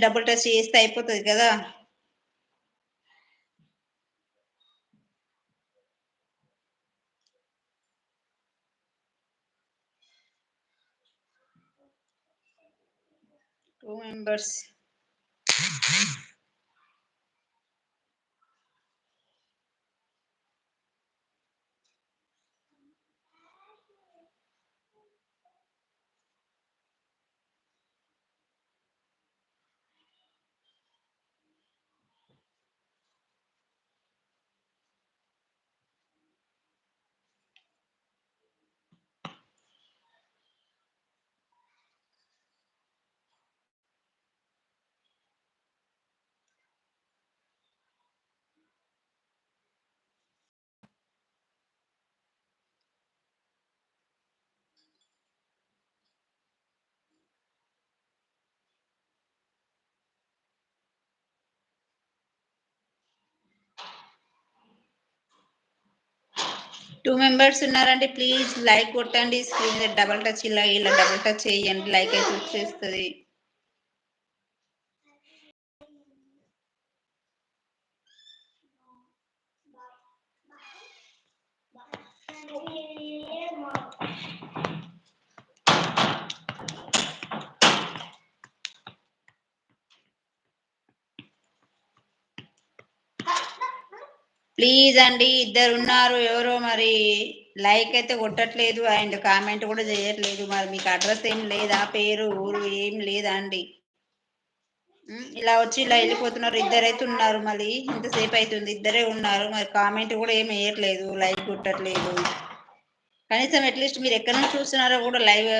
Double touch చేస్తే అయిపోతుంది కదా. Two members. టూ మెంబర్స్ ఉన్నారండి, ప్లీజ్ లైక్ కొట్టండి. స్క్రీన్ మీద డబల్ టచ్ ఇలా డబల్ టచ్ చేయండి, లైక్ అయితే వచ్చేస్తుంది. ప్లీజ్ అండి, ఇద్దరు ఉన్నారు, ఎవరో మరి లైక్ అయితే కొట్టట్లేదు అండ్ కామెంట్ కూడా చేయట్లేదు. మరి మీకు అడ్రస్ ఏం లేదా, పేరు ఊరు ఏం లేదా అండి? ఇలా వచ్చి ఇలా వెళ్ళిపోతున్నారు. ఇద్దరైతే ఉన్నారు, మళ్ళీ ఇంతసేపు అవుతుంది, ఇద్దరే ఉన్నారు, మరి కామెంట్ కూడా ఏం వేయట్లేదు, లైక్ కొట్టట్లేదు. కనీసం అట్లీస్ట్ మీరు ఎక్కడి నుంచి చూస్తున్నారో కూడా లైవ్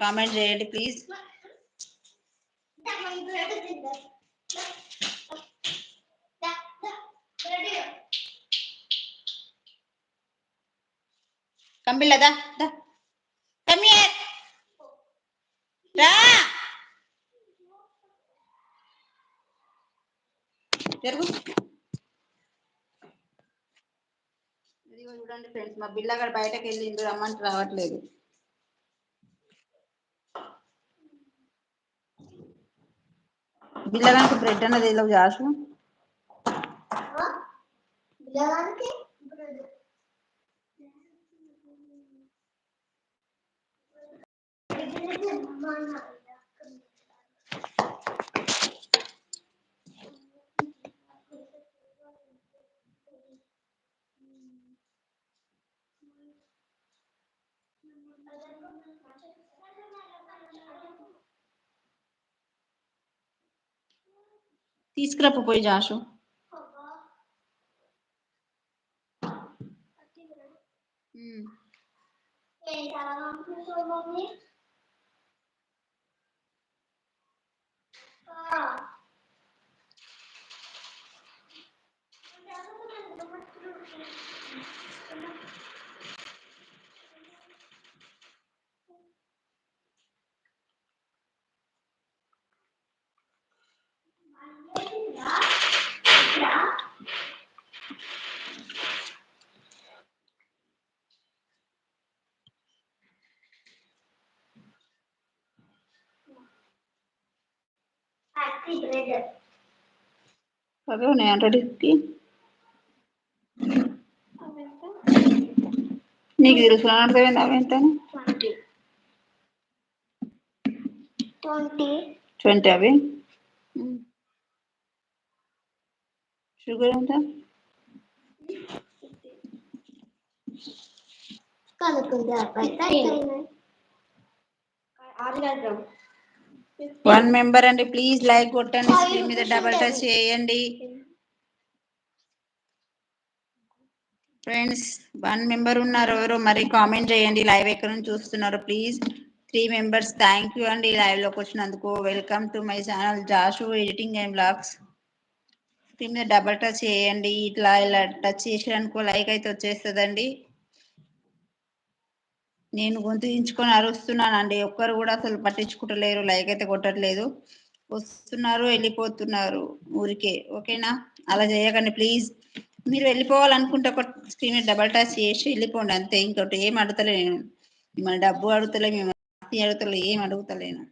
కామెంట్ చేయండి ప్లీజ్. కంపిల్లదా రా జరుగు. ఇదిగో చూడండి ఫ్రెండ్స్, మా బిల్లగాడు బయటకు వెళ్ళిండు, రమ్మంటే రావట్లేదు. బిల్లగానికి బ్రెడ్ అన్నది ఇలా జాషు. తీసుకురాపు పోయి జాషు. అవే ఉన్నాయి 100కి. నీకు తెలుసు అర్థమైంది అవి ఎంత? 20 అవి. షుగర్ ఎంత? 1 మెంబర్ అండి, ప్లీజ్ లైక్ కొట్టండి, స్క్రీన్ మీద డబల్ టచ్ చేయండి ఫ్రెండ్స్. 1 మెంబర్ ఉన్నారు, ఎవరో మరి కామెంట్ చేయండి, లైవ్ ఎక్కడ నుంచి చూస్తున్నారు ప్లీజ్. 3 మెంబర్స్, థ్యాంక్ యూ అండి లైవ్ లోకి వచ్చినందుకు. Welcome to my channel Jashu editing and blogs. Screen మీద డబల్ టచ్ చేయండి, ఇట్లా ఇలా టచ్ చేసేయడానికి లైక్ అయితే వచ్చేస్తుందండి. నేను గొంతుకుంచుకొని అరుస్తున్నానండి, ఒక్కరు కూడా అసలు పట్టించుకుంటలేరు, లైక్ అయితే కొట్టట్లేదు. వస్తున్నారు వెళ్ళిపోతున్నారు ఊరికే. ఓకేనా, అలా చేయకండి ప్లీజ్. మీరు వెళ్ళిపోవాలనుకుంటే ఒక స్క్రీన్ మీద డబల్ టచ్ చేసి వెళ్ళిపోండి అంతే. ఇంకోటి ఏం అడుగుతలే నేను, మిమ్మల్ని డబ్బు అడుగుతలే, మిమ్మల్ని అడుగుతలే, ఏం అడుగుతలేను.